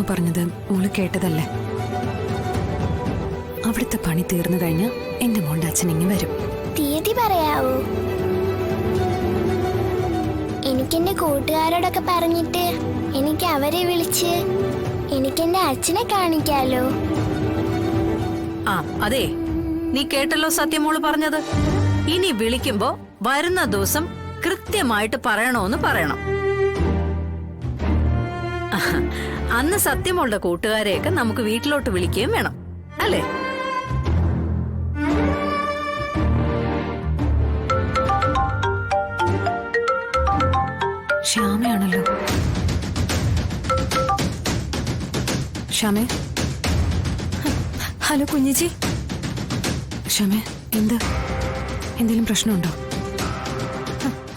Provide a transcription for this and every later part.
പറഞ്ഞത് മോള് കേട്ടതല്ലേ? അവിടുത്തെ പണി തീർന്നു കഴിഞ്ഞ എന്റെ മോളുടെ അച്ഛൻ ഇങ്ങ് വരും. തീയതി പറയാവോ? എനിക്കെന്റെ കൂട്ടുകാരോടൊക്കെ പറഞ്ഞിട്ട് എനിക്ക് അവരെ വിളിച്ച് എനിക്കെന്റെ അച്ഛനെ കാണിക്കാലോ. ആ അതെ, നീ കേട്ടല്ലോ സത്യമോള് പറഞ്ഞത്. ഇനി വിളിക്കുമ്പോ വരുന്ന ദിവസം കൃത്യമായിട്ട് പറയണോന്ന് പറയണം. അന്ന് സത്യമോളുടെ കൂട്ടുകാരെയൊക്കെ നമുക്ക് വീട്ടിലോട്ട് വിളിക്കുകയും വേണം, അല്ലേ? ശ്യാമയാണല്ലോ. ശ്യാമേ. ഹലോ കുഞ്ഞിച്ചി. ശ്യാമേ, എന്തെങ്കിലും പ്രശ്നമുണ്ടോ?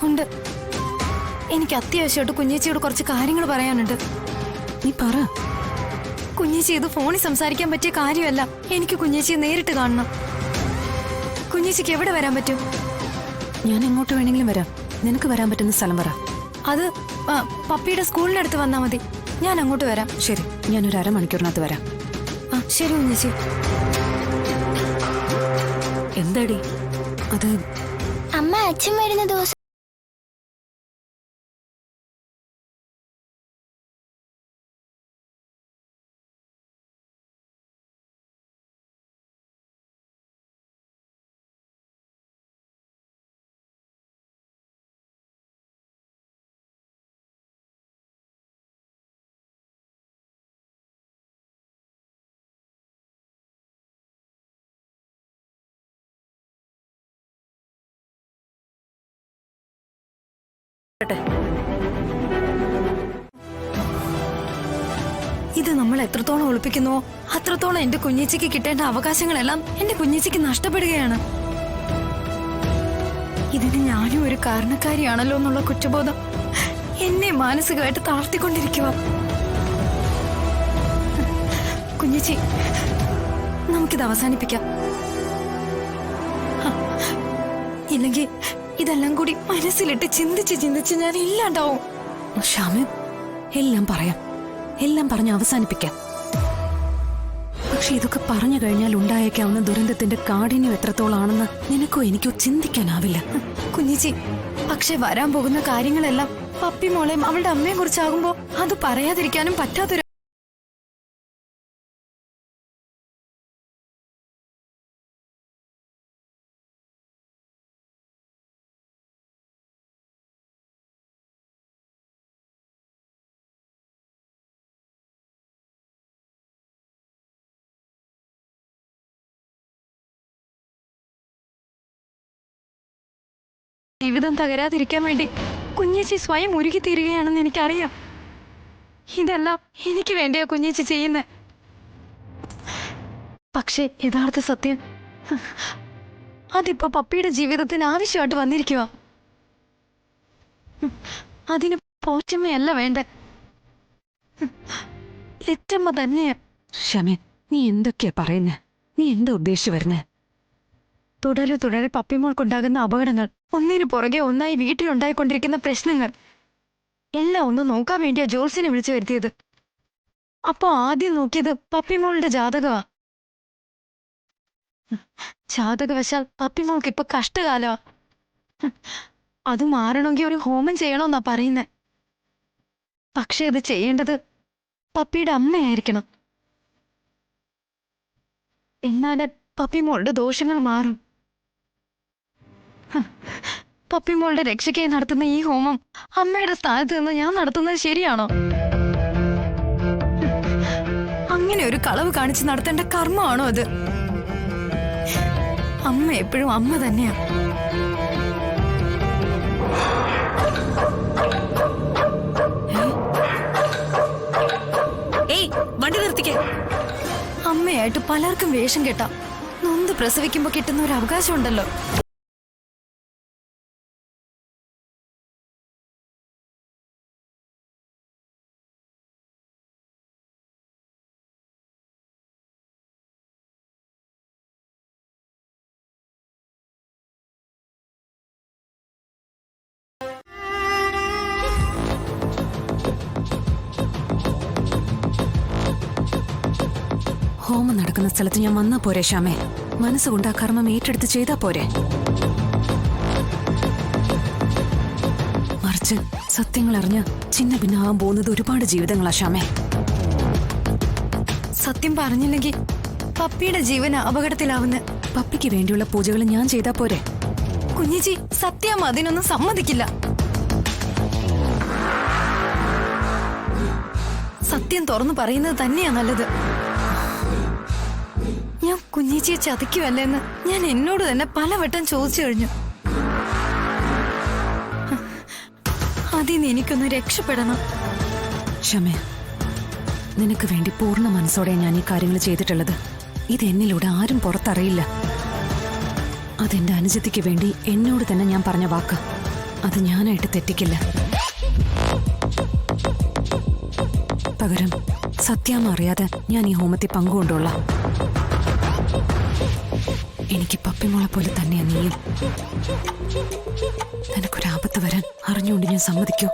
ഉണ്ട്. എനിക്ക് അത്യാവശ്യമായിട്ട് കുഞ്ഞേച്ചിയോട് കുറച്ച് കാര്യങ്ങൾ പറയാനുണ്ട്. നീ പറ. കുഞ്ഞേച്ചി, ഇത് ഫോണിൽ സംസാരിക്കാൻ പറ്റിയ കാര്യമല്ല. എനിക്ക് കുഞ്ഞേച്ചിയെ നേരിട്ട് കാണണം. കുഞ്ഞേച്ചിക്ക് എവിടെ വരാൻ പറ്റും? ഞാൻ എങ്ങോട്ട് വേണമെങ്കിലും വരാം. നിനക്ക് വരാൻ പറ്റുന്ന സ്ഥലം പറ. അത് പപ്പിയുടെ സ്കൂളിനടുത്ത് വന്നാ മതി. ഞാൻ അങ്ങോട്ട് വരാം. ശരി, ഞാനൊരു അരമണിക്കൂറിനകത്ത് വരാം. ആ ശരി കുഞ്ഞേച്ചി. എന്താടി അത്? അമ്മ അച്ഛൻ വരുന്ന ദിവസം ഇത് നമ്മൾ എത്രത്തോളം ഒളിപ്പിക്കുന്നുവോ അത്രത്തോളം എന്റെ കുഞ്ഞേച്ചിക്ക് കിട്ടേണ്ട അവകാശങ്ങളെല്ലാം എന്റെ കുഞ്ഞേച്ചിക്ക് നഷ്ടപ്പെടുകയാണ്. ഇതിന് ഞാനും ഒരു കാരണക്കാരിയാണല്ലോ എന്നുള്ള കുറ്റബോധം എന്നെ മാനസികമായിട്ട് താഴ്ത്തിക്കൊണ്ടിരിക്കുക. കുഞ്ഞേച്ചി, നമുക്കിത് അവസാനിപ്പിക്കാം. ഇല്ലെങ്കിൽ ഇതെല്ലാം കൂടി മനസ്സിലിട്ട് ചിന്തിച്ച് ഞാൻ ഇല്ലാണ്ടാവും. ശ്യാമേ, എല്ലാം പറയാം. എല്ലാം പറഞ്ഞ് അവസാനിപ്പിക്കാം. പക്ഷെ ഇതൊക്കെ പറഞ്ഞു കഴിഞ്ഞാൽ ഉണ്ടായേക്കാവുന്ന ദുരന്തത്തിന്റെ കാഠിന്യം എത്രത്തോളാണെന്ന് നിനക്കോ എനിക്കോ ചിന്തിക്കാനാവില്ല. കുഞ്ഞിച്ചി, പക്ഷെ വരാൻ പോകുന്ന കാര്യങ്ങളെല്ലാം പപ്പി മോളെയും അവളുടെ അമ്മയെ കുറിച്ചാകുമ്പോ അത് പറയാതിരിക്കാനും പറ്റാത്തൊരു ജീവിതം തകരാതിരിക്കാൻ വേണ്ടി കുഞ്ഞേച്ചി സ്വയം ഉരുകിത്തീരുകയാണെന്ന് എനിക്കറിയാം. ഇതെല്ലാം എനിക്ക് വേണ്ടിയാ കുഞ്ഞേച്ചി ചെയ്യുന്നത്. പക്ഷെ യഥാർത്ഥ സത്യം അതിപ്പോ പപ്പിയുടെ ജീവിതത്തിന് ആവശ്യമായിട്ട് വന്നിരിക്കുക. അതിന് പോറ്റമ്മയല്ല വേണ്ട, ലിറ്റമ്മ തന്നെയാ. ശ്യാമേ, നീ എന്തൊക്കെയാ പറയുന്നേ? നീ എന്താ ഉദ്ദേശിച്ചു വരുന്നേ? തുടരെ പപ്പിമോൾക്കുണ്ടാകുന്ന അപകടങ്ങൾ, ഒന്നിനു പുറകെ ഒന്നായി വീട്ടിലുണ്ടായിക്കൊണ്ടിരിക്കുന്ന പ്രശ്നങ്ങൾ എല്ലാം ഒന്ന് നോക്കാൻ വേണ്ടിയാ ജോൾസിനെ വിളിച്ചു വരുത്തിയത്. അപ്പൊ ആദ്യം നോക്കിയത് പപ്പിമോളുടെ ജാതകമാ. ജാതകവശാൽ പപ്പിമോൾക്ക് ഇപ്പൊ കഷ്ടകാലമാ. അത് മാറണമെങ്കിൽ ഒരു ഹോമം ചെയ്യണമെന്നാ പറയുന്നേ. പക്ഷെ ഇത് ചെയ്യേണ്ടത് പപ്പിയുടെ അമ്മയായിരിക്കണം. എന്നാലേ പപ്പിമോളുടെ ദോഷങ്ങൾ മാറും. പപ്പിമോളുടെ രക്ഷയ്ക്കായി നടത്തുന്ന ഈ ഹോമം അമ്മയുടെ സ്ഥാനത്ത് നിന്ന് ഞാൻ നടത്തുന്നത് ശരിയാണോ? അങ്ങനെ ഒരു കളവ് കാണിച്ച് നടത്തേണ്ട കർമ്മമാണോ അത്? അമ്മ എപ്പോഴും അമ്മ തന്നെയാ. വണ്ടി നിർത്തിക്കേ. അമ്മയായിട്ട് പലർക്കും വേഷം കെട്ടാം. നൊന്ത് പ്രസവിക്കുമ്പോ കിട്ടുന്ന ഒരു അവകാശം ഉണ്ടല്ലോ. ഹോമം നടക്കുന്ന സ്ഥലത്ത് ഞാൻ വന്നാ പോരെ ശ്യാമേ? മനസ്സുകൊണ്ട് ആ കർമ്മം ഏറ്റെടുത്ത് ചെയ്താ പോരെ? മറിച്ച് സത്യങ്ങൾ അറിഞ്ഞ് ചിന്ന ഭിന്നാവാൻ പോകുന്നത് ഒരുപാട് ജീവിതങ്ങളാ ശ്യാമേ. സത്യം പറഞ്ഞില്ലെങ്കിൽ പപ്പിയുടെ ജീവൻ അപകടത്തിലാവുന്ന. പപ്പിക്ക് വേണ്ടിയുള്ള പൂജകൾ ഞാൻ ചെയ്താ പോരെ? കുഞ്ഞിച്ചി, സത്യം അതിനൊന്നും സമ്മതിക്കില്ല. സത്യം തുറന്നു പറയുന്നത് തന്നെയാ നല്ലത്. ഞാൻ കുഞ്ഞിച്ചിയെ ചതിക്കുമല്ലെന്ന് ഞാൻ എന്നോട് തന്നെ പലവട്ടം ചോദിച്ചു കഴിഞ്ഞു. അതിന്ന് എനിക്കൊന്ന് രക്ഷപ്പെടണം. ക്ഷമേ, നിനക്ക് വേണ്ടി പൂർണ്ണ മനസ്സോടെ ഞാൻ ഈ കാര്യങ്ങൾ ചെയ്തിട്ടുള്ളത്. ഇത് എന്നിലൂടെ ആരും പുറത്തറിയില്ല. അതെന്റെ അനുജത്തിക്ക് വേണ്ടി എന്നോട് തന്നെ ഞാൻ പറഞ്ഞ വാക്ക്. അത് ഞാനായിട്ട് തെറ്റിക്കില്ല. പകരം സത്യം അറിയാതെ ഞാൻ ഈ ഹോമത്തിൽ പങ്കുകൊണ്ടുള്ള. എനിക്ക് പപ്പിമോളെ പോലെ തന്നെയാ നീയും. നിനക്കൊരാപത്ത് വരാൻ അറിഞ്ഞുകൊണ്ട് ഞാൻ സമ്മതിക്കൂ?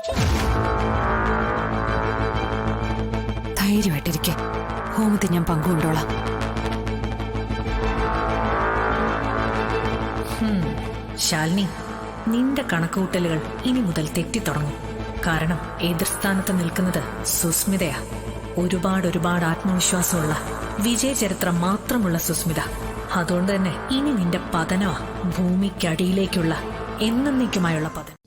ധൈര്യമായിട്ടിരിക്കെ, ഹോമത്തിൽ ഞാൻ പങ്കുകൊണ്ടോളാം. ശാലിനി, നിന്റെ കണക്കുകൂട്ടലുകൾ ഇനി മുതൽ തെറ്റിത്തുടങ്ങും. കാരണം എതിർസ്ഥാനത്ത് നിൽക്കുന്നത് സുസ്മിതയാ. ഒരുപാട് ആത്മവിശ്വാസമുള്ള വിജയചരിത്രം മാത്രമുള്ള സുസ്മിത. അതുകൊണ്ട് തന്നെ ഇനി നിന്റെ പതനമാ ഭൂമിക്കടിയിലേക്കുള്ള എന്നേക്കുമായുള്ള പതനം.